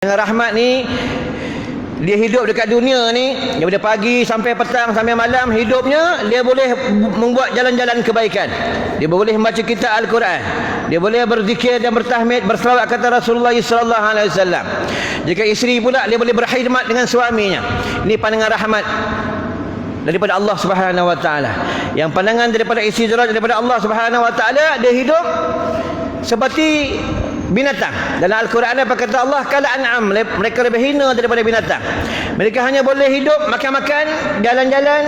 Dengan rahmat ni, dia hidup dekat dunia ni, daripada pagi sampai petang sampai malam, hidupnya dia boleh membuat jalan-jalan kebaikan. Dia boleh membaca kitab Al-Quran, dia boleh berzikir dan bertahmid, berselawat kata Rasulullah sallallahu alaihi wasallam. Jika isteri pula, dia boleh berkhidmat dengan suaminya. Ini pandangan rahmat daripada Allah Subhanahu wa taala. Yang pandangan daripada istidraj daripada Allah Subhanahu wa taala, dia hidup seperti binatang. Dalam Al-Quran apa kata Allah? Kal an'am, mereka lebih hina daripada binatang. Mereka hanya boleh hidup makan-makan, jalan-jalan,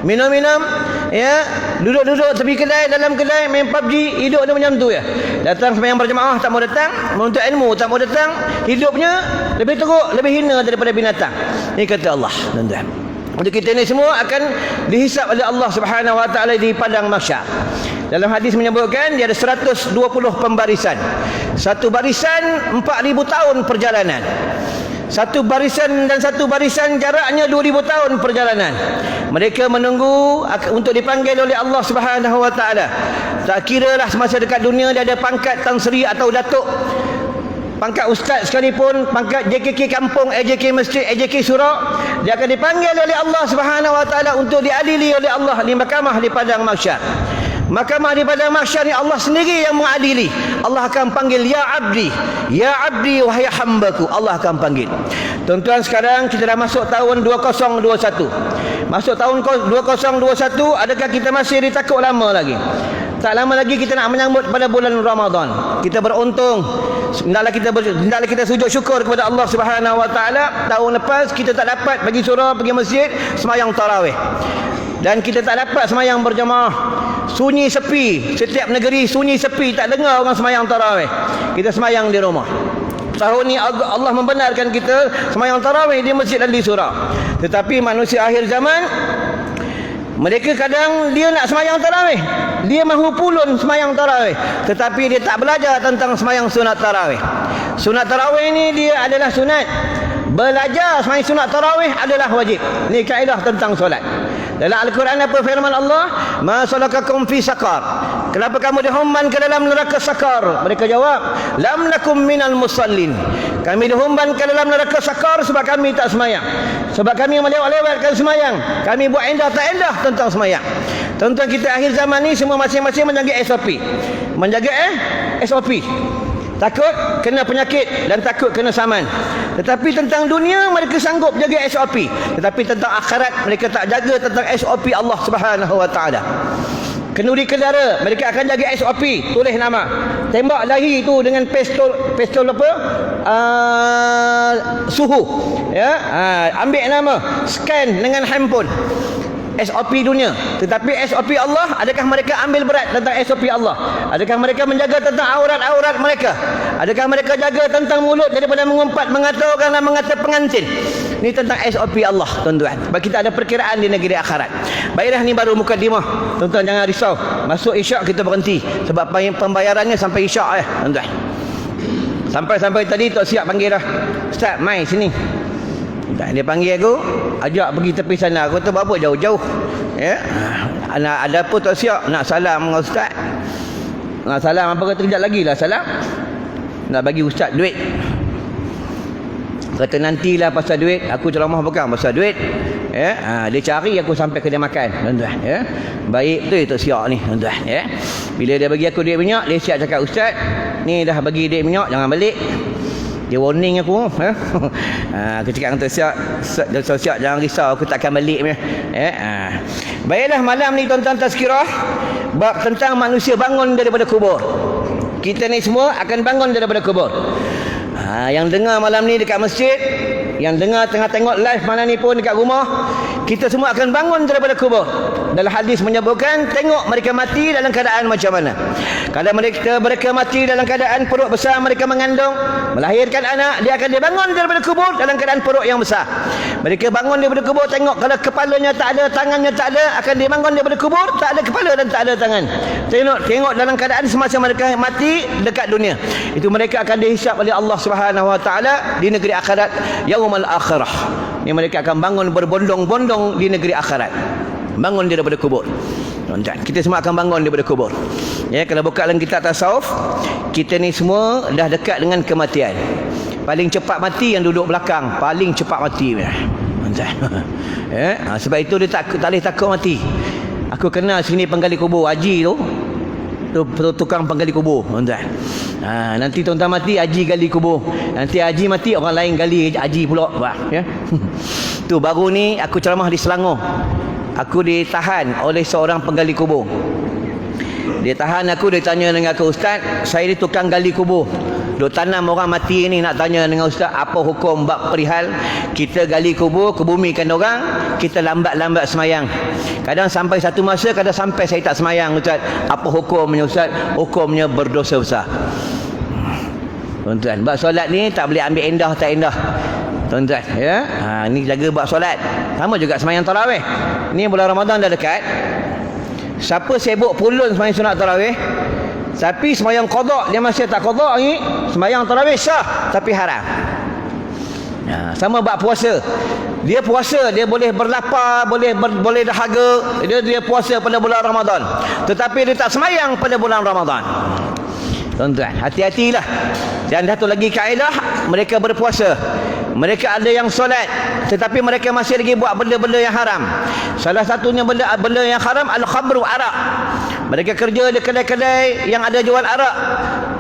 minum-minum, ya, duduk-duduk tepi kedai, dalam kedai main PUBG, hidup dia macam tu ya. Datang sembahyang berjemaah tak mau datang, menuntut ilmu tak mau datang, hidupnya lebih teruk, lebih hina daripada binatang. Ini kata Allah, tuan-tuan. Untuk kita ni semua akan dihisap oleh Allah Subhanahu wa taala di padang mahsyar. Dalam hadis menyebutkan dia ada 120 pembarisan. Satu barisan 4,000 tahun perjalanan. Satu barisan dan satu barisan jaraknya 2,000 tahun perjalanan. Mereka menunggu untuk dipanggil oleh Allah Subhanahu wa taala. Tak kiralah semasa dekat dunia dia ada pangkat Tan Sri atau Datuk, pangkat ustaz sekalipun, pangkat JKK kampung, AJK masjid, AJK surau, dia akan dipanggil oleh Allah Subhanahu wa taala untuk diadili oleh Allah di mahkamah di padang mahsyar. Mahkamah di padang mahsyar ni Allah sendiri yang mengadili. Allah akan panggil, ya abdi, wahai hambaku. Allah akan panggil. Tuan-tuan, sekarang kita dah masuk tahun 2021. Masuk tahun 2021, adakah kita masih ditakut lama lagi? Tak lama lagi kita nak menyambut pada bulan Ramadan. Kita beruntung, hendaklah kita sujud syukur kepada Allah Subhanahu wa taala. Tahun lepas kita tak dapat pergi surau, pergi masjid sembahyang tarawih. Dan kita tak dapat sembahyang berjemaah. Sunyi sepi, setiap negeri sunyi sepi, tak dengar orang sembahyang tarawih. Kita sembahyang di rumah. Tahun ni Allah membenarkan kita sembahyang tarawih di masjid dan di surau. Tetapi manusia akhir zaman, mereka kadang dia nak sembahyang tarawih, dia mahu pulun sembahyang tarawih, tetapi dia tak belajar tentang sembahyang sunat tarawih. Sunat tarawih ni dia adalah sunat. Belajar sembahyang sunat tarawih adalah wajib. Ni kaedah tentang solat. Dalam Al-Quran apa firman Allah? Ma salakakum fi saqar. Kenapa kamu dihumban ke dalam neraka sakar? Mereka jawab, lam nakum minal musallin. Kami dihumban ke dalam neraka sakar sebab kami tak semayang. Sebab kami melewat-lewatkan semayang. Kami buat endah tak endah tentang semayang. Tuan-tuan, kita akhir zaman ni semua masing-masing menjaga SOP. Menjaga SOP. Takut kena penyakit dan takut kena saman. Tetapi tentang dunia mereka sanggup jaga SOP. Tetapi tentang akhirat mereka tak jaga tentang SOP Allah Subhanahu wa taala. Kenduri kendara mereka akan jaga SOP, tulis nama. Tembak lahi tu dengan pistol apa? Suhu. Ya, ambil nama, scan dengan handphone. SOP dunia. Tetapi SOP Allah, adakah mereka ambil berat tentang SOP Allah? Adakah mereka menjaga tentang aurat-aurat mereka? Adakah mereka jaga tentang mulut daripada mengumpat, mengata orang dan mengata pengantin? Ini tentang SOP Allah, tuan-tuan. Sebab kita ada perkiraan di negeri akhirat. Baiklah, ni baru mukadimah. Tuan-tuan jangan risau. Masuk isyak kita berhenti. Sebab pembayarannya sampai isyak tuan-tuan. Sampai tadi Tok Siap panggil dah. Ustaz, mai sini. Dia panggil aku, ajak pergi tepi sana. Aku kata, apa jauh-jauh? Ya. Ada apa Tok Siap? Nak salam dengan ustaz. Nak salam apa? Kata kejap lagi lah salam. Nak bagi ustaz duit. Kata nantilah pasal duit. Aku ceramah bukan pasal duit. Ya. Dia cari aku sampai ke dia makan, tuan-tuan. Ya. Baik betul Tok Siap ni, tuan-tuan. Ya. Bila dia bagi aku duit minyak, dia siap cakap, ustaz, ni dah bagi duit minyak, jangan balik. Dia warning aku. Aku cakap dengan Tok Siap, jangan risau, aku takkan balik. Baiklah, malam ni tuan-tuan tazkirah bab tentang manusia bangun daripada kubur. Kita ni semua akan bangun daripada kubur. Yang dengar malam ni dekat masjid, yang dengar tengah tengok live malam ni pun dekat rumah, kita semua akan bangun daripada kubur. Dalam hadis menyebutkan, tengok mereka mati dalam keadaan macam mana. Kalau mereka mati dalam keadaan perut besar, mereka mengandung, melahirkan anak, dia akan dibangun daripada kubur dalam keadaan perut yang besar. Mereka bangun daripada kubur, tengok kalau kepalanya tak ada, tangannya tak ada, akan dibangun daripada kubur, tak ada kepala dan tak ada tangan. Tengok dalam keadaan semasa mereka mati dekat dunia. Itu mereka akan dihisap oleh Allah Subhanahu wa taala di negeri akhirat, yaumul akhirah. Ini mereka akan bangun berbondong-bondong di negeri akhirat. Bangun daripada kubur. Tuan-tuan, kita semua akan bangun daripada kubur. Ya, kalau buka dalam kitab tasawuf, kita ni semua dah dekat dengan kematian. Paling cepat mati yang duduk belakang, paling cepat mati. Sebab itu dia tak boleh takut mati. Aku kenal sini penggali kubur, haji tu tukang penggali kubur, tuan-tuan. Nanti tuan-tuan mati, haji gali kubur. Nanti haji mati, orang lain gali haji pula, ya. Tu baru ni aku ceramah di Selangor. Aku ditahan oleh seorang penggali kubur. Dia tahan aku, dia tanya dengan aku, "Ustaz, saya ni tukang gali kubur. Duk tanam orang mati ni, nak tanya dengan Ustaz, apa hukum bab perihal kita gali kubur, kebumikan orang, kita lambat-lambat semayang. Kadang sampai satu masa, kadang sampai saya tak semayang, Ustaz. Apa hukumnya, Ustaz?" Hukumnya berdosa besar. Tuan-tuan, bab solat ni tak boleh ambil endah tak endah. Tuan-tuan, ya. Ni jaga bab solat. Sama juga semayang tarawih. Ni bulan Ramadan dah dekat. Siapa sibuk pulun semayang sunat tarawih, tapi semayang qada dia masih tak qada ni, semayang tarawih sah tapi haram. Sama bab puasa. Dia puasa, dia boleh berlapar, boleh dahaga, dia puasa pada bulan Ramadan, tetapi dia tak semayang pada bulan Ramadan. Tuan-tuan, hati-hatilah. Dan satu lagi kaedah, mereka berpuasa, mereka ada yang solat, tetapi mereka masih lagi buat benda-benda yang haram. Salah satunya benda yang haram, al-khamru, arak. Mereka kerja di kedai-kedai yang ada jual arak,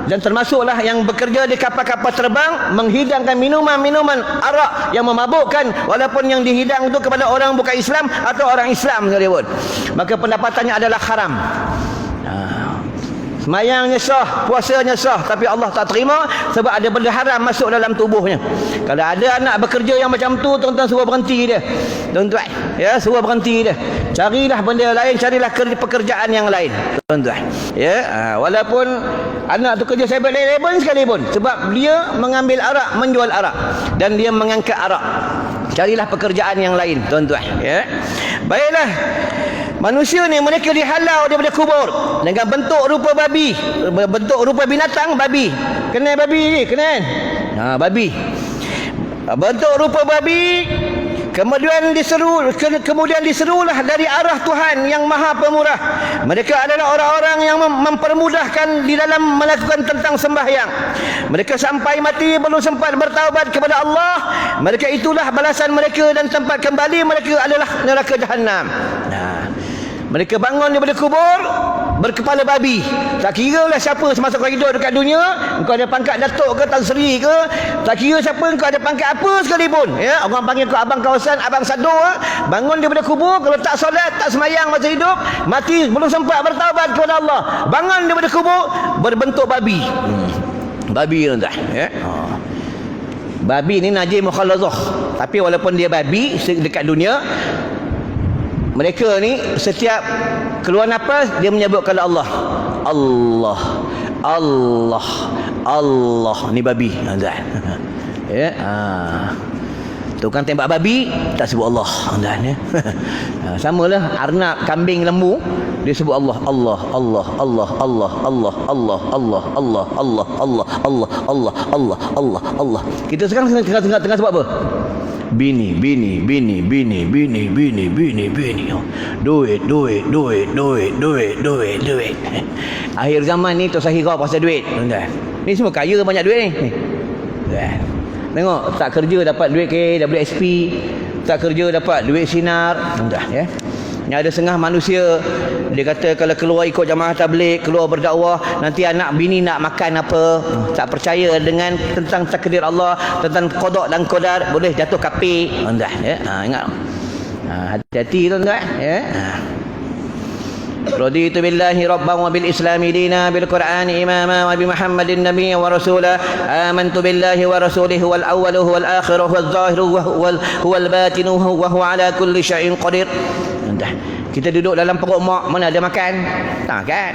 dan termasuklah yang bekerja di kapal-kapal terbang menghidangkan minuman-minuman arak yang memabukkan, walaupun yang dihidang itu kepada orang bukan Islam atau orang Islam sekalipun, maka pendapatannya adalah haram. Semayangnya sah, puasanya sah, tapi Allah tak terima sebab ada benda haram masuk dalam tubuhnya. Kalau ada anak bekerja yang macam tu, tuan-tuan suruh berhenti dia. Tuan-tuan, ya, suruh berhenti dia. Carilah benda lain, carilah pekerjaan yang lain, tuan-tuan. Ya, walaupun anak tu kerja 7-Eleven sekalipun, sebab dia mengambil arak, menjual arak, dan dia mengangkat arak. Carilah pekerjaan yang lain, tuan-tuan. Ya. Baiklah. Manusia ni mereka dihalau daripada kubur dengan bentuk rupa babi, bentuk rupa binatang babi. Kenal babi ni? Kenal? Babi. Bentuk rupa babi, kemudian diserulah dari arah Tuhan yang Maha Pemurah. Mereka adalah orang-orang yang mempermudahkan di dalam melakukan tentang sembahyang. Mereka sampai mati belum sempat bertaubat kepada Allah. Mereka itulah balasan mereka, dan tempat kembali mereka adalah neraka Jahannam. Mereka bangun daripada kubur berkepala babi. Tak kira lah siapa semasa kau hidup dekat dunia, kau ada pangkat datuk ke, Tan Sri ke, tak kira siapa, kau ada pangkat apa sekalipun, ya, orang panggil kau abang kawasan, abang sado, bangun daripada kubur, kalau tak solat, tak semayang masa hidup, mati belum sempat bertaubat kepada Allah, bangun daripada kubur berbentuk babi. Babi, tuan-tuan, ya. Babi ni najis mukhalazah, tapi walaupun dia babi dekat dunia, mereka ni setiap keluar nafas dia menyebut kalau Allah, Allah, Allah, Allah. Ni babi, tuan-tuan. Ya, tukang tembak babi tak sebut Allah, tuan-tuan, ya. Samalah arnab, kambing, lembu, dia sebut Allah, Allah, Allah, Allah, Allah, Allah, Allah, Allah, Allah, Allah, Allah, Allah, Allah, Allah, Allah, Allah. Kita sekarang tengah sebut apa? Bini. Duit. Akhir zaman ni Tok Sahira pasal duit, tuan-tuan. Ni semua kaya banyak duit ni. Tengok, tak kerja dapat duit KWSP, tak kerja dapat duit sinar, tuan-tuan, ya. Yang ada setengah manusia, dia kata kalau keluar ikut jamaah tabligh, keluar berdakwah, nanti anak bini nak makan apa, tak percaya dengan tentang takdir Allah, tentang qada dan qadar, boleh jatuh kafir, tuan-tuan, ya. Ingat, hati-hati, tuan-tuan, ya. Raditu billahi rabban wa bil islami dina, bil qur'ani imama wa bi muhammadin nabiyyan wa rasula, amantu billahi wa rasulihi wal awwalu wal akhiru wal zahiru wal batinu wa huwa ala kulli syai'in qadir. Kita duduk dalam perut mak, mana ada makan? Tak makan.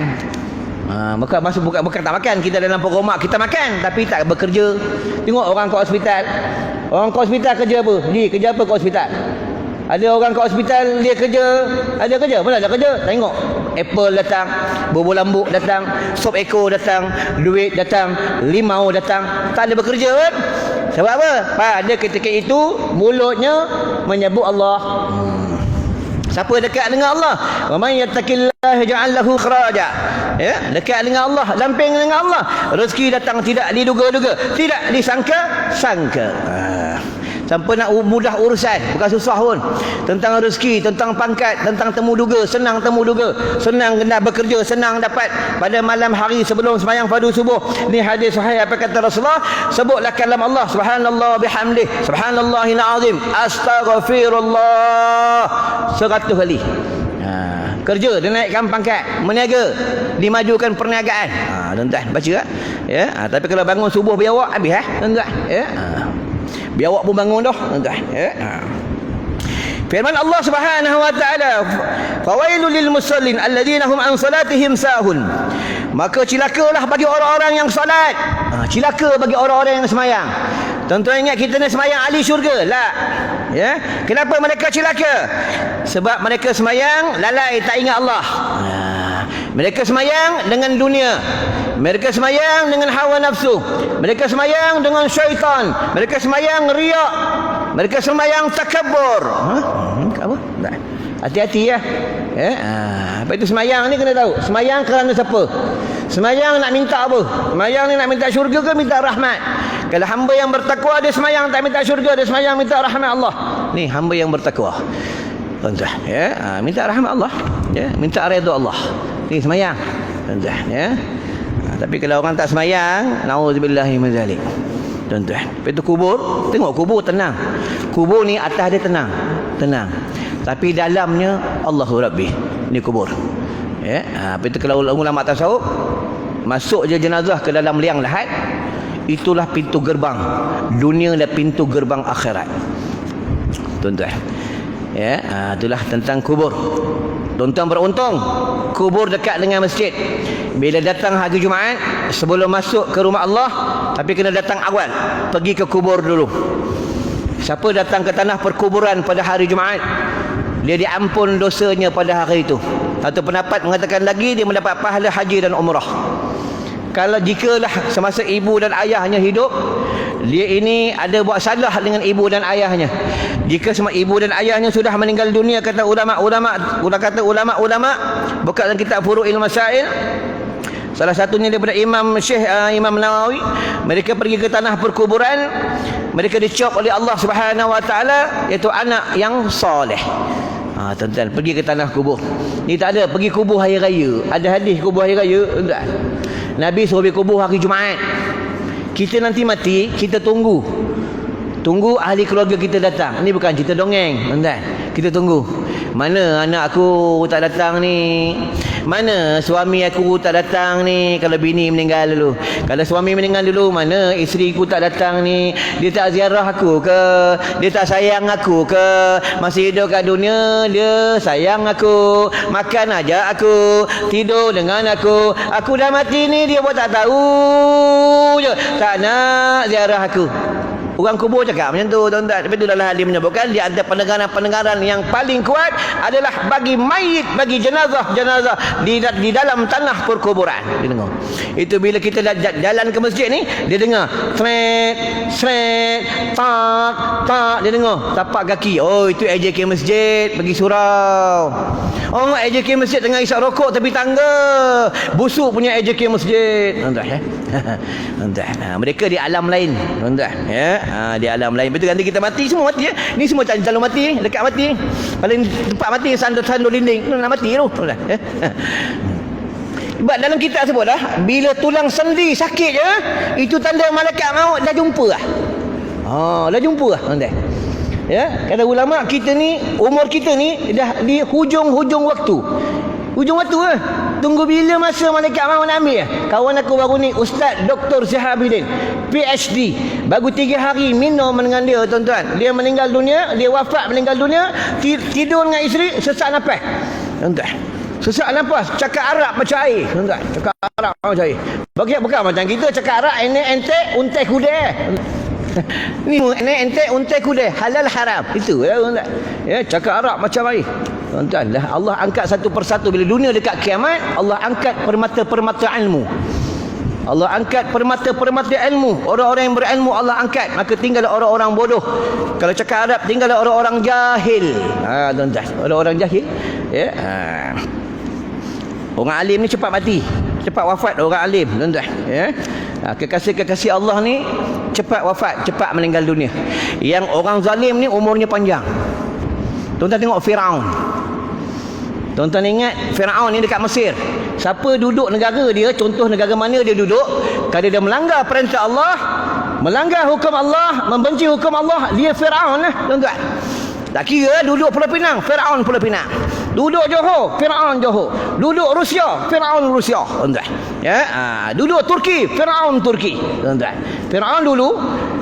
Bukan tak makan, kita dalam perut mak kita makan tapi tak bekerja. Tengok orang kat hospital. Orang kat hospital kerja apa? Dia kerja apa kat hospital? Ada orang kat hospital dia kerja, ada kerja, mana ada kerja? Tengok, apple datang, bubur lambuk datang, sop ekor datang, duit datang, limau datang, tak ada bekerja kan? Sebab apa? Pada ketika itu mulutnya menyebut Allah. Siapa dekat dengan Allah? Wa man yattaqillaha yaj'al lahu kharaja. Ya, dekat dengan Allah, lamping dengan Allah, rezeki datang tidak diduga-duga, tidak disangka-sangka. Sampai nak mudah urusan, bukan susah pun. Tentang rezeki, tentang pangkat, tentang temu duga, senang temu duga, senang kena bekerja, senang dapat pada malam hari sebelum sembahyang fardu subuh. Ni hadis sahih apa kata Rasulullah, sebutlah kalam Allah, subhanallah bihamdih, subhanallahil azim, astaghfirullah 100 kali. Kerja dia naikkan pangkat, meniaga dimajukan perniagaan. Tuan-tuan baca ya. Tapi kalau bangun subuh biawak habis tuan-tuan ya. Biawak pun bangun dah tuan-tuan ya. Firman Allah Subhanahu wa taala, fawailul lil musallin alladhina hum an salatihim sahun. Maka cilakalah bagi orang-orang yang salat. Cilaka bagi orang-orang yang sembahyang. Tuan-tuan ingat kita ni sembahyang ahli syurga? La. Ya. Kenapa mereka cilaka? Sebab mereka sembahyang lalai tak ingat Allah. Mereka sembahyang dengan dunia. Mereka sembahyang dengan hawa nafsu. Mereka sembahyang dengan syaitan. Mereka sembahyang riak. Mereka sembahyang takabur. Apa? Hati-hati ya. Apa itu sembahyang ni kena tahu. Sembahyang kerana siapa? Sembahyang nak minta apa? Sembahyang ni nak minta syurga ke minta rahmat? Kalau hamba yang bertakwa dia sembahyang tak minta syurga, dia sembahyang minta rahmat Allah. Ni hamba yang bertakwa. Tuan-tuan ya, minta rahmat Allah ya, minta redha Allah. Ni sembahyang tuan-tuan ya. Tapi kalau orang tak sembahyang, nauzubillahi min zalik. Tuan-tuan, itu kubur, tengok kubur tenang. Kubur ni atas dia tenang. Tapi dalamnya Allahu Rabbi. Ni kubur. Ya, apa itu kalau ulama tasawuf masuk je jenazah ke dalam liang lahat, itulah pintu gerbang dunia dan pintu gerbang akhirat. Tuan-tuan. Ya, itulah tentang kubur. Tuan-tuan beruntung kubur dekat dengan masjid. Bila datang hari Jumaat, sebelum masuk ke rumah Allah, tapi kena datang awal, pergi ke kubur dulu. Siapa datang ke tanah perkuburan pada hari Jumaat, dia diampun dosanya pada hari itu. Satu pendapat mengatakan lagi dia mendapat pahala haji dan umrah. Kalau jikalah semasa ibu dan ayahnya hidup, dia ini ada buat salah dengan ibu dan ayahnya. Jika semua ibu dan ayahnya sudah meninggal dunia, kata ulama-ulama buka dalam kitab Furu'il Masail, salah satunya daripada Imam Nawawi, mereka pergi ke tanah perkuburan, mereka dicop oleh Allah Subhanahu wa taala, iaitu anak yang soleh. Tuan-tuan pergi ke tanah kubur. Ni tak ada pergi kubur hari raya. Ada hadis kubur hari raya? Tak. Nabi suruh pergi kubur hari Jumaat. Kita nanti mati, kita tunggu ahli keluarga kita datang. Ini bukan cerita dongeng, tuan-tuan. Kita tunggu. Mana anak aku tak datang ni? Mana suami aku tak datang ni? Kalau bini meninggal dulu. Kalau suami meninggal dulu, mana isteri aku tak datang ni? Dia tak ziarah aku ke? Dia tak sayang aku ke? Masih hidup kat dunia, dia sayang aku. Makan aja aku, tidur dengan aku. Aku dah mati ni, dia pun tak tahu je. Tak nak ziarah aku. Orang kubur cakap macam tu, tuan-tuan. Tapi itulah dia menyebutkan di antara pendengaran-pendengaran yang paling kuat adalah bagi mayit, bagi jenazah di dalam tanah perkuburan. Dia dengar. Itu bila kita jalan ke masjid ni, dia dengar sret, tak, dia dengar tapak kaki. Oh, itu AJK masjid pergi surau. Oh, AJK masjid tengah isap rokok tepi tangga. Busuk punya AJK masjid. Tuan-tuan ya. Tuan-tuan. Mereka di alam lain, tuan-tuan ya. Di alam lain. Betul, nanti kita mati, semua mati ya. Ni semua calon mati ni, dekat mati. Paling tempat mati sandur dinding. Nak mati tu. Ya. Sebab dalam kitab sebut dah, bila tulang sendi sakit je, itu tanda malaikat maut dah jumpa lah. Dah jumpa lah, tuan-tuan. Ya, kata ulama, kita ni, umur kita ni dah di hujung waktu. Hujung waktu lah. Tunggu bila masa malaikat maut nak ambil. Kawan aku baru ni, Ustaz Dr. Syahabudin, PhD. Baru 3 hari minum dengan dia, tuan-tuan. Dia meninggal dunia, dia wafat meninggal dunia, tidur dengan isteri, sesak nafas. Tuan-tuan. Sesak nafas, cakap Arab macam air. Tuan-tuan, cakap Arab macam air. Bukan macam kita cakap Arab, ini ente untai kuda. Ni ente untai kuda, halal haram. Itu ya, tuan-tuan. Ya, cakap Arab macam air. Tuan-tuan, Allah angkat satu persatu. Bila dunia dekat kiamat, Allah angkat permata-permata ilmu. Allah angkat permata-permata ilmu. Orang-orang yang berilmu Allah angkat. Maka tinggal orang-orang bodoh. Kalau cakap Arab, tinggal orang-orang jahil. Tuan-tuan, orang-orang jahil, ya. Orang alim ni cepat mati, cepat wafat orang alim, tuan-tuan, ya. Kekasih-kekasih Allah ni cepat wafat, cepat meninggal dunia. Yang orang zalim ni umurnya panjang. Tuan-tuan tengok Firaun. Tuan-tuan ingat Firaun ni dekat Mesir. Siapa duduk negara dia, contoh negara mana dia duduk, kalau dia melanggar perintah Allah, melanggar hukum Allah, membenci hukum Allah, dia Firaun lah, tuan-tuan. Tak kira duduk Pulau Pinang, Firaun Pulau Pinang. Duduk Johor, Firaun Johor. Duduk Rusia, Firaun Rusia, tuan-tuan. Ya, duduk Turki, Firaun Turki, tuan-tuan. Firaun dulu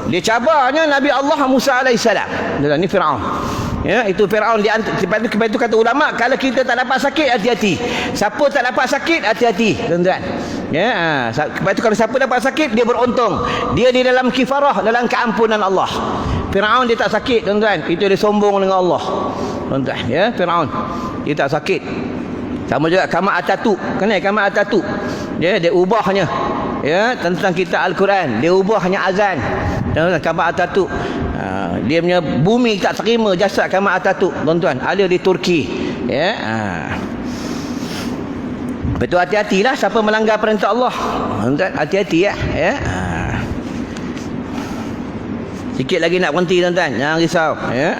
dia cabarnya Nabi Allah Musa alaihissalam. Tuan-tuan, ni Firaun. Ya, itu Firaun. Lepas itu kata ulama, kalau kita tak dapat sakit, hati-hati. Siapa tak dapat sakit, hati-hati, tuan-tuan. Ya, lepas itu kalau siapa dapat sakit, dia beruntung. Dia di dalam kifarah, dalam keampunan Allah. Firaun dia tak sakit, tuan-tuan. Itu dia sombong dengan Allah, tuan-tuan. Ya, Firaun dia tak sakit. Sama juga Kamal Atatürk. Kenal Kamal Atatürk? Ya, dia ubahnya, ya, tentang kitab Al-Quran. Dia ubahnya azan. Kamal Atatürk. Dia punya bumi tak terima jasad Kamal Atatürk, tuan-tuan. Ada di Turki. Ya. Betul, hati-hatilah siapa melanggar perintah Allah. Tuan-tuan, hati-hati ya. Ya. Sikit lagi nak berhenti, tuan-tuan. Jangan risau. Ya.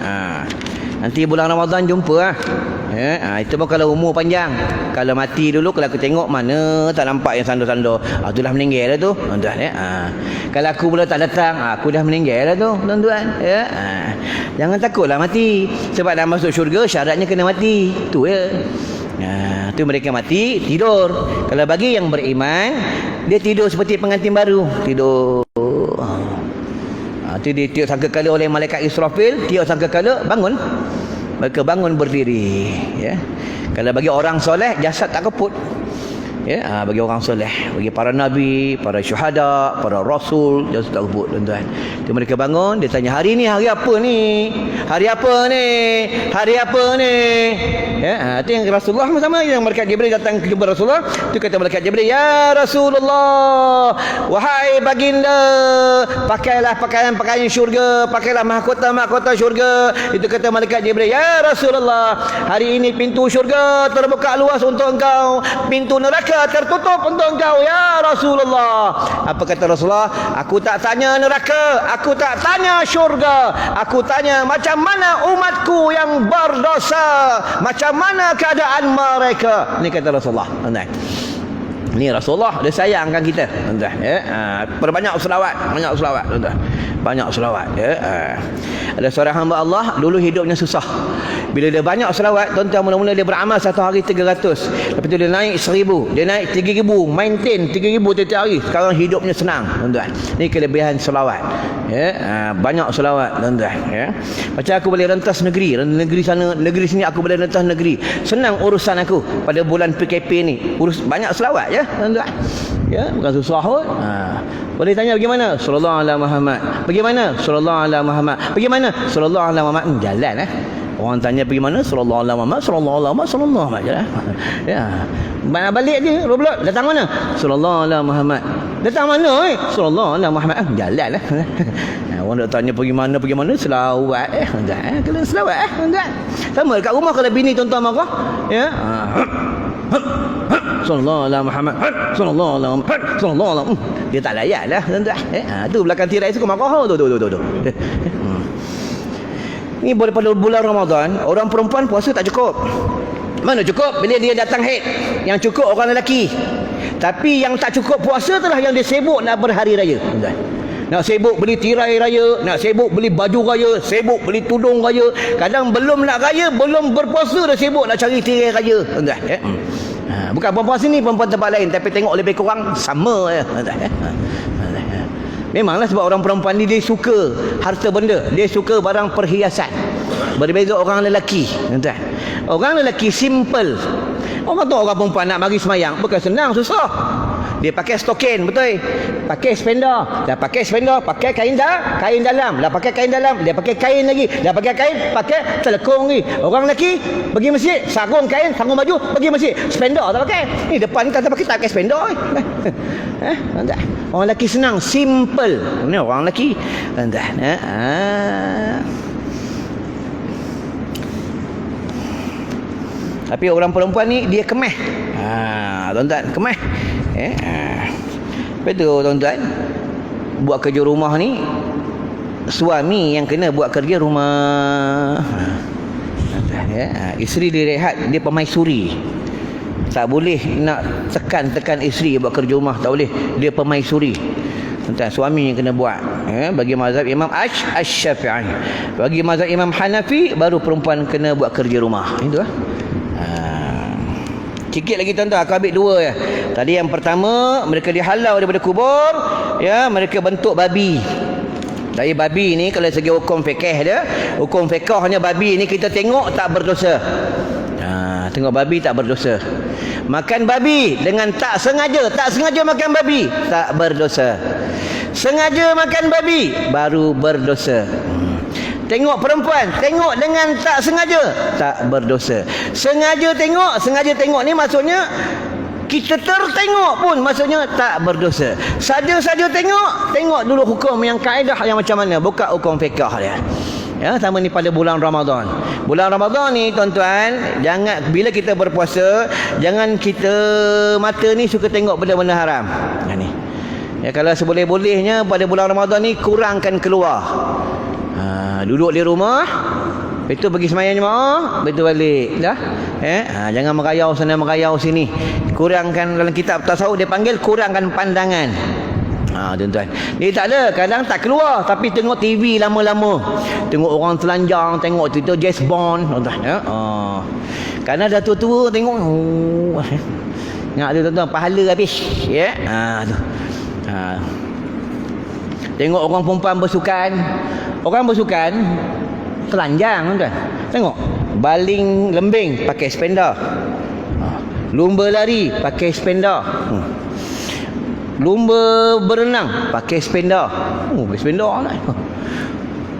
Nanti bulan Ramadan jumpa lah. Ya, itu pun kalau umur panjang. Kalau mati dulu, kalau aku tengok mana tak nampak yang sandor-sandor, tu dah meninggal lah tu, tuan-tuan. Ya. Kalau aku pula tak datang, aku dah meninggal lah tu, tuan-tuan. Ya. Jangan takutlah mati. Sebab dah masuk syurga, syaratnya kena mati. Tu ya. Tu mereka mati, tidur. Kalau bagi yang beriman, dia tidur seperti pengantin baru. Tidur. Itu dia tiup sangkakala oleh malaikat Israfil. Tiup sangkakala, bangun. Mereka bangun berdiri. Ya. Kalau bagi orang soleh, jasad tak keput. Ya, bagi orang soleh, bagi para nabi, para syuhada, para rasul, jasad tak keput, tuan-tuan. Itu mereka bangun, dia tanya, hari ni hari apa ni? Hari apa ni? Hari apa ni? Ya, itu yang Rasulullah sama, yang malaikat Jibril datang kepada Rasulullah. Itu kata malaikat Jibril, ya Rasulullah, wahai baginda, pakailah pakaian-pakaian syurga, pakailah mahkota-mahkota syurga. Itu kata malaikat Jibril, ya Rasulullah, hari ini pintu syurga terbuka luas untuk engkau, pintu neraka tertutup untuk engkau, ya Rasulullah. Apa kata Rasulullah? Aku tak tanya neraka, aku tak tanya syurga, aku tanya macam mana umatku yang berdosa, macam mana keadaan mereka. Ini kata Rasulullah. Ini Rasulullah, dia sayangkan kita, tuan-tuan. Ya. Perbanyak selawat, banyak selawat, tuan-tuan. Banyak selawat. Ya. Ada seorang hamba Allah, dulu hidupnya susah. Bila dia banyak selawat, tuan-tuan, mula-mula dia beramal satu hari 300. Lepas tu dia naik 1000, dia naik 3000, maintain 3000 tiap hari. Sekarang hidupnya senang, tuan-tuan. Ini kelebihan selawat. Ya. Banyak selawat, tuan-tuan. Ya. Macam aku boleh rentas negeri sana, negeri sini aku boleh rentas negeri. Senang urusan aku pada bulan PKP ni. Urus banyak selawat, ya, tuan-tuan. Ya, bukan susah pun. Boleh tanya bagaimana? Sallallahu alaihi Muhammad. Bagaimana? Sallallahu alaihi Muhammad. Bagaimana? Sallallahu alaihi Muhammad. Jalan Orang tanya pergi mana? Sallallahu alaihi Muhammad, sallallahu alaihi Muhammad, sallallahu alaihi Muhammad. Ya. Balik dia, Roblot. Datang mana? Sallallahu alaihi Muhammad. Datang mana? Sallallahu alaihi Muhammad. Jalan lah. Orang nak tanya pergi mana? Selawat. Kalian selawat sama dekat rumah kalau bini tuan-tuan marah. Ya. Sallallahu alaihi Muhammad, sallallahu alaihi Muhammad, sallallahu alaihi. Dia tak layak lah, tuan-tuan. Tu belakang tirai suka marah tu. Ni pada bulan Ramadan, orang perempuan puasa tak cukup. Mana cukup? Bila dia datang haid. Yang cukup orang lelaki. Tapi yang tak cukup puasa itulah yang dia sibuk nak berhari raya, tuan-tuan. Nak sibuk beli tirai raya, nak sibuk beli baju raya, sibuk beli tudung raya. Kadang belum nak raya, belum berpuasa dah sibuk nak cari tirai raya, tuan-tuan. Bukan perempuan sini, perempuan tempat lain, tapi tengok lebih kurang sama ya. Memanglah sebab orang perempuan ni dia suka harta benda, dia suka barang perhiasan. Berbeza orang lelaki, tuan-tuan. Orang lelaki simple. Orang tu orang perempuan nak mari semayang bukan senang, susah. Dia pakai stokin, betul? Pakai spender. Dah pakai spender, pakai kain dalam. Dah pakai kain dalam, dia pakai kain lagi. Dah pakai kain, pakai telekung lagi. Orang lelaki pergi masjid, sarung kain, sarung baju, pergi masjid. Spender tak pakai. Ni depan ni tak pakai spender. Orang lelaki senang, simple. Ni orang lelaki. Tapi orang perempuan ni dia kemeh. Tuan-tuan, kemeh. Lepas tu tuan-tuan, buat kerja rumah ni suami yang kena buat kerja rumah. Isteri dia rehat, dia pemaisuri. Tak boleh nak tekan isteri buat kerja rumah, tak boleh. Dia pemaisuri. Tuan-tuan, suami yang kena buat. Bagi mazhab Imam Asy-Syafi'i. Bagi mazhab Imam Hanafi, baru perempuan kena buat kerja rumah. Itu sikit lagi tuan-tuan, aku ambil dua ya. Tadi yang pertama, mereka dihalau daripada kubur, ya, mereka bentuk babi. Dari babi ni kalau segi hukum fikih dia, hukum fiqhnya babi ni kita tengok tak berdosa. Tengok babi tak berdosa. Makan babi dengan tak sengaja makan babi tak berdosa. Sengaja makan babi baru berdosa. Tengok perempuan, tengok dengan tak sengaja, tak berdosa. Sengaja tengok ni maksudnya kita tertengok pun maksudnya tak berdosa. Saja-saja tengok dulu hukum yang kaedah yang macam mana, buka hukum fiqh dia. Ya, sama ni pada bulan Ramadan. Bulan Ramadan ni tuan-tuan, jangan bila kita berpuasa, jangan kita mata ni suka tengok benda-benda haram. Ni. Ya, kalau seboleh-bolehnya pada bulan Ramadan ni kurangkan keluar. Duduk di rumah, betul pergi sembahyang jemaah, betul balik dah. Jangan merayau sana merayau sini. Kurangkan, dalam kitab tasawuf dia panggil kurangkan pandangan. Tuan-tuan, dia tak ada, kadang tak keluar tapi tengok TV lama-lama, tengok orang telanjang, tengok Twitter James Bond, tuan-tuan. Kerana dah tua-tua tengok, ingat tu tuan-tuan, pahala habis. Ya, tu. Tengok orang perempuan bersukan. Orang bersukan telanjang tuan. Tengok baling lembing pakai spender. Lumba lari pakai spender. Lumba berenang pakai spender. Pakai spender lah.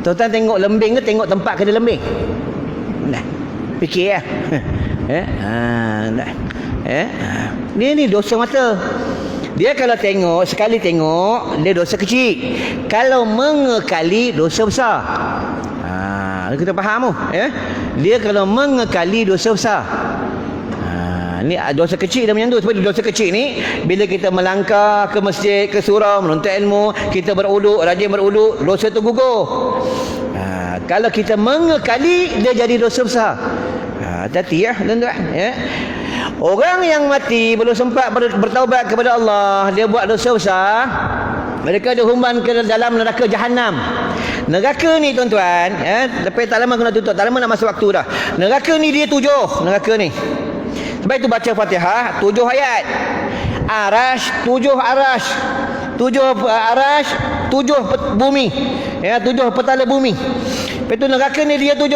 Tuan-tuan tengok lembing ke tengok tempat kena lembing? Nah. Fikir lah. Ni dosa mata. Dia kalau tengok, sekali tengok, dia dosa kecil. Kalau mengekali, dosa besar. Kita faham tu. Dia kalau mengekali, dosa besar. Ni dosa kecil dah macam tu. Sebab dosa kecil ni, bila kita melangkah ke masjid, ke surau, menuntut ilmu, kita beruduk, rajin beruduk, dosa tu gugur. Kalau kita mengekali, dia jadi dosa besar. Hati-hati ya, tuan-tuan. Orang yang mati belum sempat bertaubat kepada Allah, dia buat dosa besar, mereka dihumban ke dalam neraka Jahannam. Neraka ni tuan-tuan, lepas tak lama kena tutup, tak lama nak masuk waktu dah. Neraka ni dia 7, neraka ni. Sebab itu baca Fatihah 7 ayat. Arash 7 arash. 7 arash, 7 bumi. 7 petala bumi. Lepas tu neraka ni dia 7.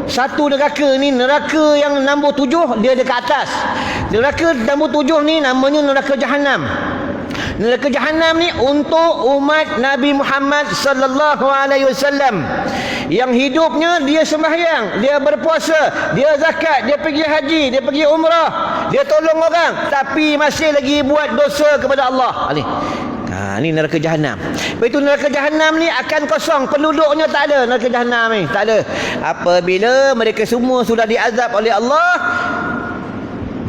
Satu neraka ni, neraka yang nombor 7 dia dekat atas. Neraka nombor 7 ni namanya neraka Jahannam. Neraka Jahannam ni untuk umat Nabi Muhammad sallallahu alaihi wasallam yang hidupnya dia sembahyang, dia berpuasa, dia zakat, dia pergi haji, dia pergi umrah, dia tolong orang, tapi masih lagi buat dosa kepada Allah. Ni neraka Jahannam. Lepas itu neraka Jahannam ni akan kosong, penduduknya tak ada. Neraka Jahannam ni tak ada. Apabila mereka semua sudah diazab oleh Allah,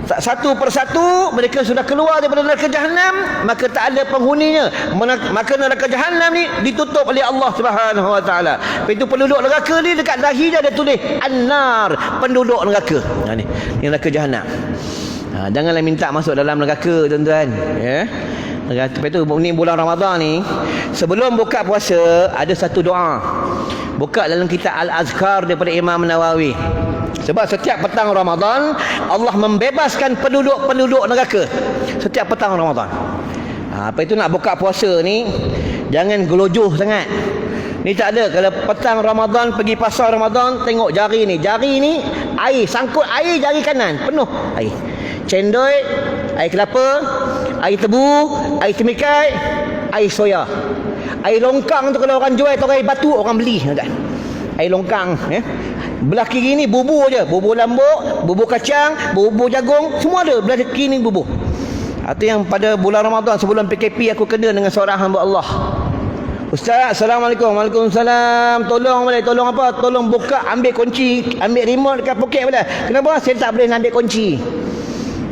satu persatu mereka sudah keluar daripada neraka Jahannam, maka tak ada penghuninya. Maka neraka Jahannam ni ditutup oleh Allah Subhanahu wa taala. Lepas itu penduduk neraka ni dekat dahi dia ada tulis An-Nar, penduduk neraka. Ni neraka Jahannam. Janganlah minta masuk dalam neraka tuan-tuan, ya. Lepas tu ni bulan Ramadan ni, sebelum buka puasa ada satu doa. Buka dalam kitab Al-Azkar daripada Imam Nawawi. Sebab setiap petang Ramadan Allah membebaskan penduduk-penduduk neraka. Setiap petang Ramadan. Apa itu nak buka puasa ni, jangan gelojoh sangat. Ni tak ada. Kalau petang Ramadan pergi pasar Ramadan, tengok jari ni. Jari ni air, sangkut air jari kanan penuh air. Cendol, air kelapa, air tebu, air temikai, air soya. Air longkang tu kalau orang jual tu air batu orang beli, tuan. Air longkang, ya. Belah kiri ni bubur je, bubur lambuk, bubur kacang, bubur jagung, semua ada belah kiri ni bubur. Itu yang pada bulan Ramadan sebelum PKP aku kena dengan seorang hamba Allah. Ustaz, Assalamualaikum. Waalaikumsalam. Tolong boleh, tolong apa? Tolong buka, ambil kunci, ambil remote dekat poket boleh. Kenapa? Saya tak boleh nak ambil kunci.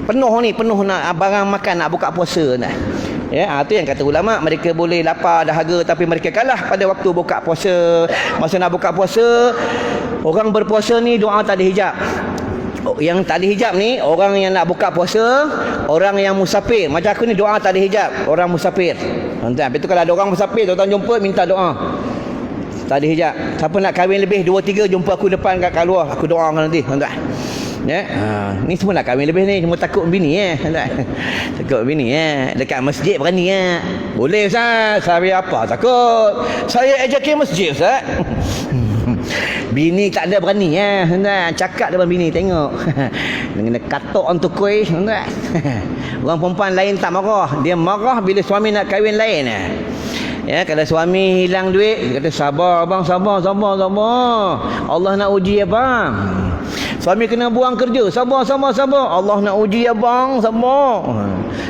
Penuh nak barang makan, nak buka puasa nak. Ya, itu yang kata ulama, mereka boleh lapar dahaga tapi mereka kalah pada waktu buka puasa. Masa nak buka puasa, orang berpuasa ni doa tak ada hijab. Yang tak ada hijab ni orang yang nak buka puasa, orang yang musafir. Macam aku ni doa tak ada hijab, orang musafir. Tuan-tuan, itu kalau ada orang musafir, tuan-tuan jumpa minta doa. Tak ada hijab. Siapa nak kahwin lebih 2 3 jumpa aku depan kat luar, aku doakan nanti, tuan-tuan. Ya, ni semua nak kahwin lebih ni, cuma takut bini takut bini dekat masjid berani boleh Ustaz, saya apa takut, saya ejek masjid Ustaz. Bini tak ada berani cakap depan bini, tengok dengan katok on tukui, orang perempuan lain tak marah, dia marah bila suami nak kahwin lain. Ya, kalau suami hilang duit, dia kata sabar abang, sabar. Allah nak uji abang. Suami kena buang kerja, sabar. Allah nak uji abang, sabar.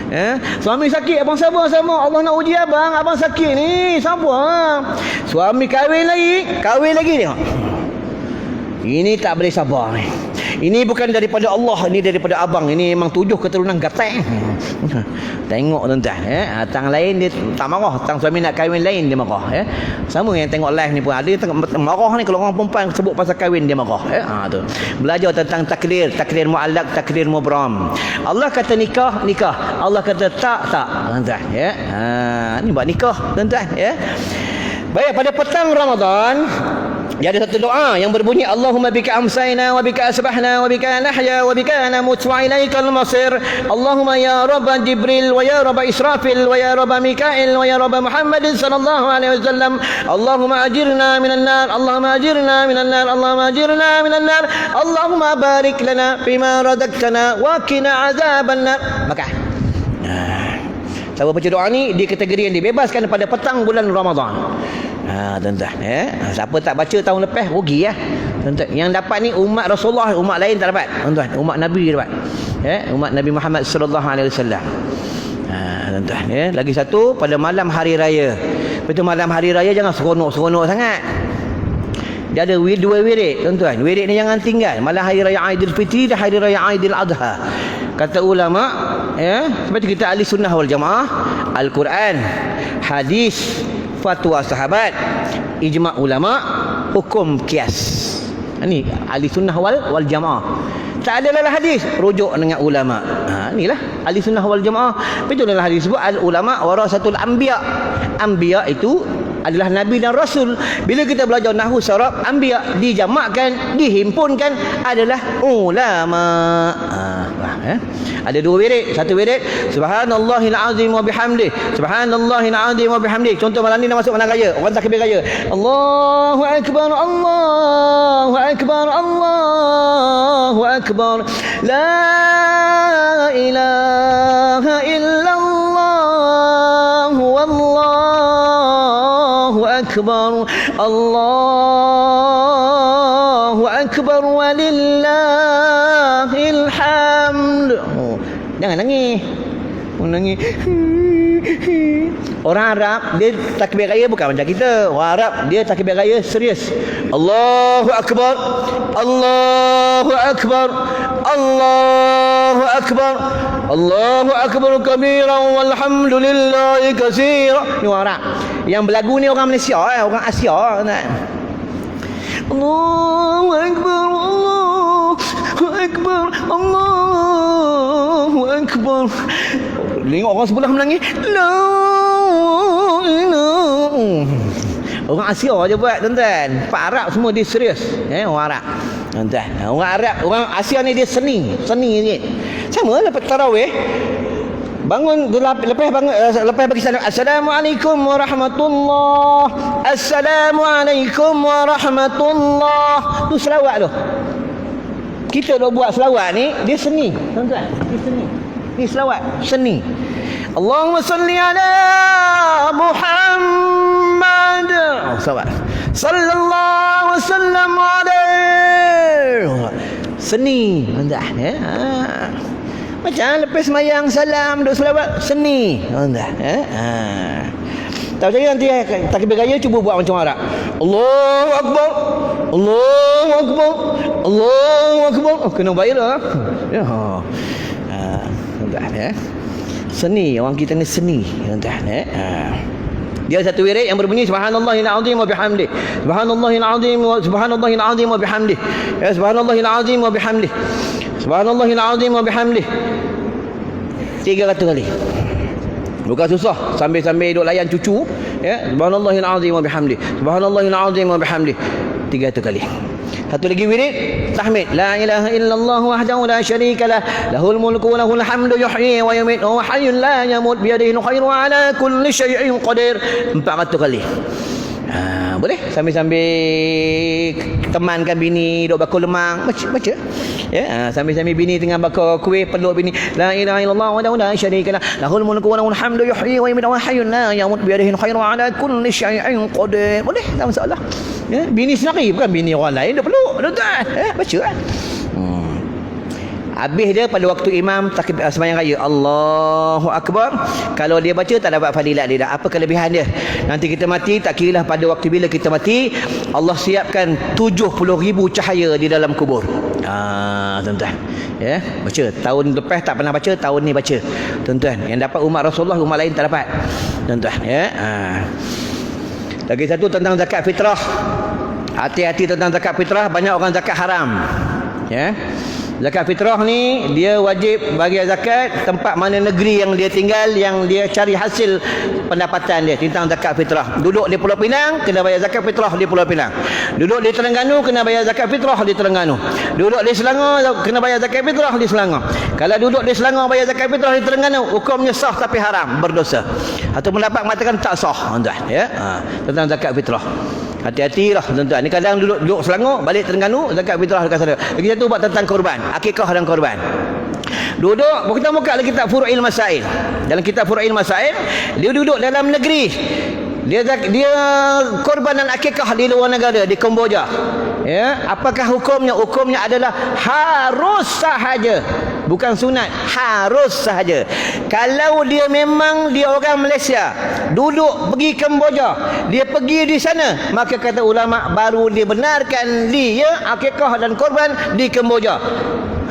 Ya, suami sakit, abang sabar. Allah nak uji abang sakit ni, sabar. Suami kahwin lagi tengok. Ini tak boleh sabar ni. Ini bukan daripada Allah, ini daripada abang. Ini memang 7 keturunan gatai. Tengok tuan-tuan, tang lain dia tak marah, tang suami nak kahwin lain dia marah, Sama yang tengok live ni pun ada yang marah ni kalau orang perempuan sebut pasal kahwin dia marah, tu. Belajar tentang takdir muallaq, takdir mubram. Allah kata nikah. Allah kata tak, tuan-tuan, ni buat nikah, tuan-tuan, Baik, pada petang Ramadan dia ada satu doa yang berbunyi Allahumma bika amsayna wa bika asbahna wa bika nahya wa bika namut wa ilaikal masir. Allahumma ya rabb Jibril wa ya rabb Israfil wa ya rabb Mikail wa ya rabb Muhammad sallallahu alaihi wasallam. Allahumma ajirna minan nar, Allahumma ajirna minan nar, Allahumma ajirna minan nar. Allahumma barik lana bima razaqtana wa qina azaban nar. Maka siapa baca doa ni, dia kategori yang dibebaskan pada petang bulan Ramadan. Tuan-tuan, siapa tak baca tahun lepas rugi tuan-tuan. Yang dapat ni umat Rasulullah, umat lain tak dapat, tuan-tuan. Umat Nabi dapat, umat Nabi Muhammad sallallahu alaihi wasallam. Tuan-tuan, lagi satu pada malam hari raya. Betul, malam hari raya jangan seronok sangat. Dia ada 2 wirid, tuan-tuan. Wirid ni jangan tinggal. Malam hari raya Aidilfitri dan hari raya Aidil Adha. Kata ulama, seperti kita ahli sunnah wal jamaah, Al-Quran, hadis, fatwa sahabat, ijma' ulama, hukum qiyas. Ini ahli sunnah wal jamaah. Tak ada dalam hadis, rujuk dengan ulama. Inilah ahli sunnah wal jamaah. Betul dalam hadis sebut al ulama warasatul anbiya. Anbiya itu adalah nabi dan rasul. Bila kita belajar nahwu saraf, anbiya dijamakkan, dihimpunkan adalah ulama. Ada 2 wirid. Satu wirid subhanallahil azim wa bihamdih, subhanallahil azim wa bihamdih. Contoh malam ni nak masuk malam raya, orang takbir raya, Allahu akbar, Allahu akbar, Allahu akbar, la ilaha illallah, wallahu akbar, Allahu akbar, walillahil hamd. Jangan nangis. Nangis. Orang Arab dia takbir raya bukan macam kita. Orang Arab dia takbir raya serius. Allahu akbar, Allahu akbar, Allahu akbar, Allahu akbar kabiran walhamdulillahi katsira. Ni orang Arab. Yang berlagu ni orang Malaysia, orang Asia. Allahu akbar, Allahu akbar, Allahu akbar. Tengok orang sebelah menangis. La ilaha. Orang Asia je buat, tuan-tuan. Pak Arab semua dia serius. Orang Arab. Tuan-tuan. Orang Arab, orang Asia ni dia seni sikit. Sama lepas tarawih. Bangun lepas bagi salam, Assalamualaikum warahmatullahi, Assalamualaikum warahmatullahi. Tu selawat tu. Kita dah buat selawat ni, dia seni, tuan-tuan. Dia seni. Ni selawat seni. Allahumma salli ala Muhammad. Sabar. Sallallahu wasallam alaihi. Seni anda macam lepas semayang salam duk selawat seni anda tak percaya nanti takbir raya cuba buat macam Arab. Allahu akbar, Allahu akbar, Allahu akbar. Kena bayar ya. Seni, orang kita ni seni tuan-tuan. Dia satu wirid yang berbunyi subhanallahil azim wa bihamdih. Subhanallahil azim wa subhanallahil azim wa bihamdih. Ya subhanallahil azim wa bihamdih. Subhanallahil azim wa bihamdih. 300 kali. Bukan susah sambil-sambil duk layan cucu ya subhanallahil azim wa bihamdih. Subhanallahil azim wa bihamdih. 300 kali. Satu lagi wirid tahmid la ilaha illallah wahdahu la syarikalah lahul mulku wa lahul hamdu yuhyi wa yumiitu wa hayyun la yamut bi yadihi khairu ala kulli syai'in qadir 400 kali. Boleh sambil-sambil temankan bini duk bakul lemang baca ya sambil-sambil bini tengah bakul kuih peluk bini la ilaha illallah wahdahu la syarikalah lahul mulku wa lahul hamdu yuhyi wa yumiitu wa hayyun la yamut bi yadihi khairu ala kulli syai'in qadir. Boleh tak masalah ya bini sendiri bukan bini orang lain dia peluk tuan baca kan. Habis dia pada waktu imam takbir sembahyang raya Allahu akbar, kalau dia baca tak dapat fadilat dia dah. Apa kelebihan dia? Nanti kita mati tak kiralah pada waktu bila kita mati Allah siapkan 70,000 cahaya di dalam kubur. Tuan-tuan ya baca tahun lepas tak pernah baca, tahun ni baca tuan-tuan. Yang dapat umat Rasulullah umat lain tak dapat tuan-tuan ya. Lagi satu tentang zakat fitrah. Hati-hati tentang zakat fitrah, banyak orang zakat haram ya. Zakat fitrah ni dia wajib bagi zakat tempat mana negeri yang dia tinggal, yang dia cari hasil pendapatan dia. Tentang zakat fitrah, duduk di Pulau Pinang kena bayar zakat fitrah di Pulau Pinang, duduk di Terengganu kena bayar zakat fitrah di Terengganu, duduk di Selangor kena bayar zakat fitrah di Selangor. Kalau duduk di Selangor bayar zakat fitrah di Terengganu hukumnya sah tapi haram, berdosa. Atau pendapat mengatakan tak sah tuan ya. Tentang zakat fitrah hati-hatilah tuan-tuan. Ni kadang duduk Selangor balik Terengganu zakat fitrah dekat sana. Lagi satu buat tentang korban, akikah dan korban. Duduk kita buka lagi kitab Furu'il Masail. Dalam kitab Furu'il Masail dia duduk dalam negeri. Dia korban dan akikah di luar negara, di Kamboja. Ya, apakah hukumnya? Hukumnya adalah harus sahaja, bukan sunat, harus sahaja. Kalau dia memang dia orang Malaysia, duduk pergi Kamboja, dia pergi di sana, maka kata ulama baru dibenarkan dia akikah dan korban di Kamboja.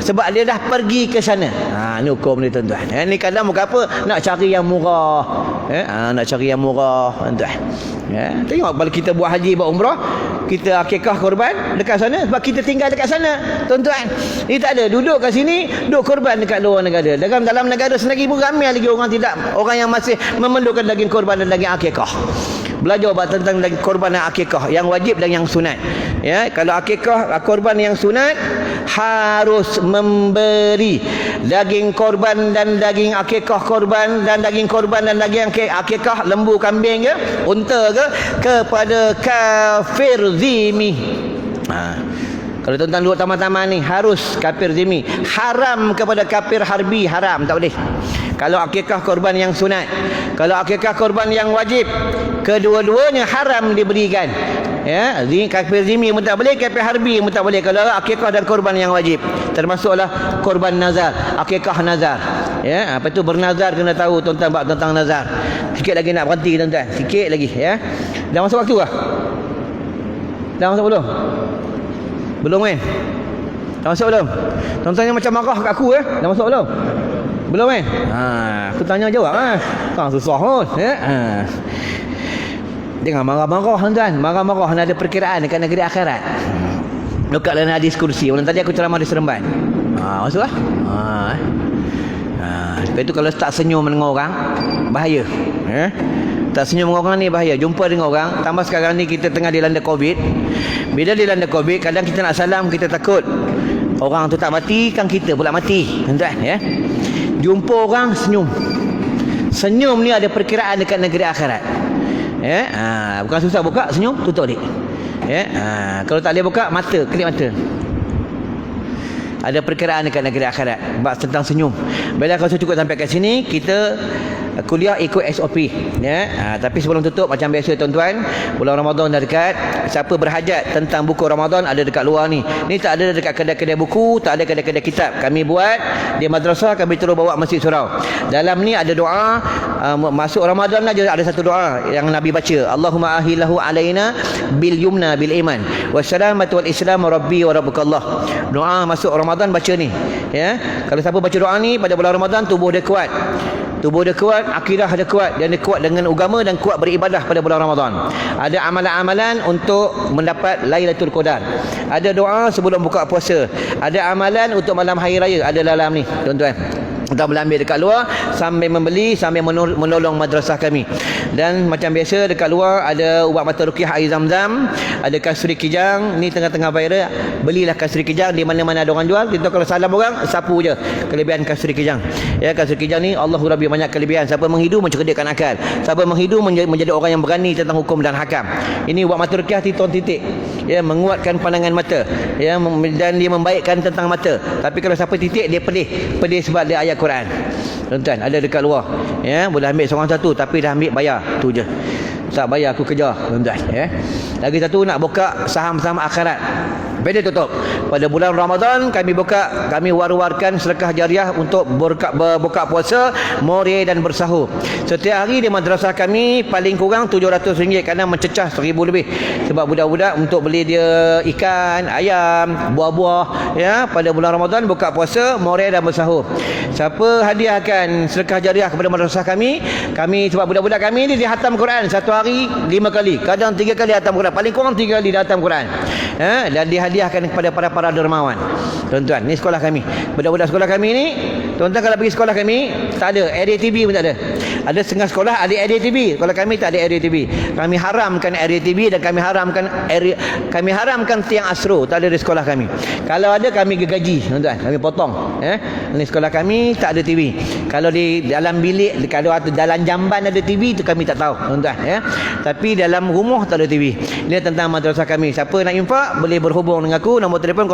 Sebab dia dah pergi ke sana. Ni hukum ni tuan-tuan. Ni kadang muka apa? Nak cari yang murah. Nak cari yang murah tuan-tuan. Tengok kalau kita buat haji, buat umrah, kita akikah korban dekat sana sebab kita tinggal dekat sana tuan-tuan. Ni tak ada, duduk kat sini, duduk korban dekat luar negara. Dalam negara sendiri pun ramai lagi orang yang masih memerlukan daging korban dan daging akikah. Belajar tentang daging korban dan akikah, yang wajib dan yang sunat. Ya, kalau akikah korban yang sunat harus memberi daging korban dan daging akikah korban dan daging korban dan daging akikah lembu, kambing ke, unta ke, kepada kafir zimi. Kalau tuan-tuan duduk taman-taman ni harus kafir zimi. Haram kepada kafir harbi, haram, tak boleh. Kalau akikah korban yang sunat, kalau akikah korban yang wajib, kedua-duanya haram diberikan. Ya, kafir zimi pun tak boleh, kafir harbi pun tak boleh. Kalau akikah dan korban yang wajib, termasuklah korban nazar, akikah nazar. Ya, apa tu bernazar, kena tahu tuan-tuan bab tentang nazar. Sikit lagi nak berhenti tuan-tuan, sikit lagi ya. Dah masuk waktu kah? Dah masuk belum? Belum kan? Dah masuk belum? Tuan-tuan yang macam marah kat aku dah masuk belum? Belum kan? Aku tanya jawab tak susah pun ya. Jangan marah-marah tuan-tuan. Marah-marah ada perkiraan dekat negeri akhirat. Dekat dalam hadis kursi. Orang tadi aku ceramah di Seremban. Masuk lah. Lepas tu kalau tak senyum dengan orang, bahaya. Tak senyum dengan orang ni bahaya. Jumpa dengan orang, tambah sekarang ni kita tengah dilanda Covid. Bila dilanda Covid, kadang kita nak salam, kita takut orang tu tak mati, kan kita pula mati. Tuan-tuan ya. Jumpa orang, senyum. Senyum ni ada perkiraan dekat negeri akhirat. Ya, bukan susah buka, senyum, tutup balik. Ya, kalau tak boleh buka, mata, kelip mata. Ada perkiraan dekat negeri akhirat bab tentang senyum. Bila kau cukup sampai kat sini, kita kuliah ikut SOP ya. Tapi sebelum tutup macam biasa tuan-tuan, bulan Ramadan dah dekat. Siapa berhajat tentang buku Ramadan ada dekat luar ni. Ni tak ada dekat kedai-kedai buku, tak ada kedai-kedai kitab. Kami buat di madrasah, kami terus bawa Masjid Surau. Dalam ni ada doa, masuk Ramadan aja ada satu doa yang Nabi baca. Allahumma ahillahu alaina bil yumna bil iman wassalamatu wal islam rabbi wa rabbukallah. Doa masuk Ramadan baca ni ya. Kalau siapa baca doa ni pada bulan Ramadan, tubuh dia kuat, akidah dia kuat, dan dia kuat dengan agama dan kuat beribadah pada bulan Ramadan. Ada amalan-amalan untuk mendapat Lailatul Qadar. Ada doa sebelum buka puasa. Ada amalan untuk malam hari raya, ada dalam ni tuan-tuan. Kita boleh ambil dekat luar sambil membeli, sambil menolong madrasah kami. Dan macam biasa dekat luar ada ubat mata ruqyah air zam-zam, ada kasuri kijang. Ni tengah-tengah viral, belilah kasuri kijang di mana-mana ada orang jual. Kita kalau salam orang, sapu je kelebihan kasuri kijang. Ya, kasuri kijang ni Allahu Rabbi banyak kelebihan. Siapa menghidu mencerdikkan akal. Siapa menghidu menjadi orang yang berani tentang hukum dan hakam. Ini ubat mata ruqyah titon titik. Ya, menguatkan pandangan mata. Ya, dan dia membaikkan tentang mata. Tapi kalau siapa titik dia pedih sebab dia ayat Quran. Tuan-tuan, ada dekat luar. Ya, boleh ambil seorang satu tapi dah ambil bayar. Tu je. Tak bayar aku kejar, tuan-tuan, ya. Lagi satu nak buka saham-saham akhirat. Beda tutup. Pada bulan Ramadan kami war-warkan sedekah jariah untuk berbuka puasa, more dan bersahur. Setiap hari di madrasah kami paling kurang RM700, kadang mencecah RM1,000 lebih. Sebab budak-budak untuk beli dia ikan, ayam, buah-buah ya pada bulan Ramadan buka puasa, more dan bersahur. Siapa hadiahkan sedekah jariah kepada madrasah kami sebab budak-budak kami ni dia hatam Quran satu hari 5 kali, kadang 3 kali hatam Quran, paling kurang 3 kali dia hatam Quran. Dan dihadiahkan kepada para dermawan. Tuan-tuan, ni sekolah kami. Budak-budak sekolah kami ni, tuan-tuan kalau pergi sekolah kami, tak ada area TV pun tak ada. Ada setengah sekolah ada area TV. Kalau kami tak ada area TV. Kami haramkan area TV dan kami haramkan tiang astro, tak ada di sekolah kami. Kalau ada kami gaji, tuan-tuan, kami potong. Ni sekolah kami tak ada TV. Kalau di dalam bilik, kalau dalam jamban ada TV tu kami tak tahu, tuan-tuan ya. Tapi dalam rumah tak ada TV. Ini tentang madrasah kami. Siapa nak infak boleh berhubung dengan aku, nombor telefon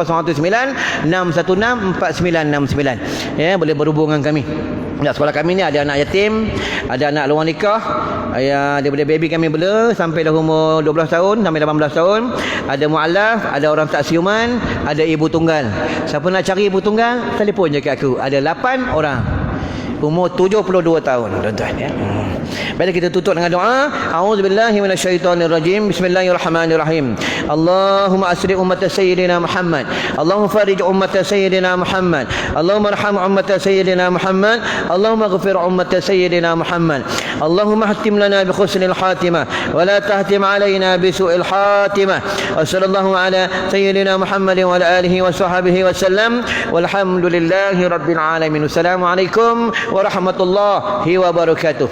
019-616-4969. Ya, boleh berhubung dengan kami. Ya, sekolah kami ni ada anak yatim, ada anak luar nikah, daripada baby kami bela sampai dah umur 12 tahun sampai 18 tahun, ada mualaf, ada orang tak siuman, ada ibu tunggal. Siapa nak cari ibu tunggal, telefon je kat aku. Ada 8 orang. Umur 72 tahun, tuan-tuan ya. Baiklah, kita tutup dengan doa. A'udzubillahi minasyaitonirrajim. Bismillahirrahmanirrahim. Allahumma asri ummat sayyidina Muhammad. Allahumma farij ummat sayyidina Muhammad. Allahumma arham ummat sayyidina Muhammad. Allahumma ighfir ummat sayyidina Muhammad. Allahumma hatim lana bi husnil khatimah wa la tahtim alaina bi su'il khatimah. Wa sallallahu ala sayyidina Muhammad wa ala alihi wa sahbihi wa sallam. Walhamdulillahi rabbil alamin. Assalamualaikum warahmatullahi wabarakatuh.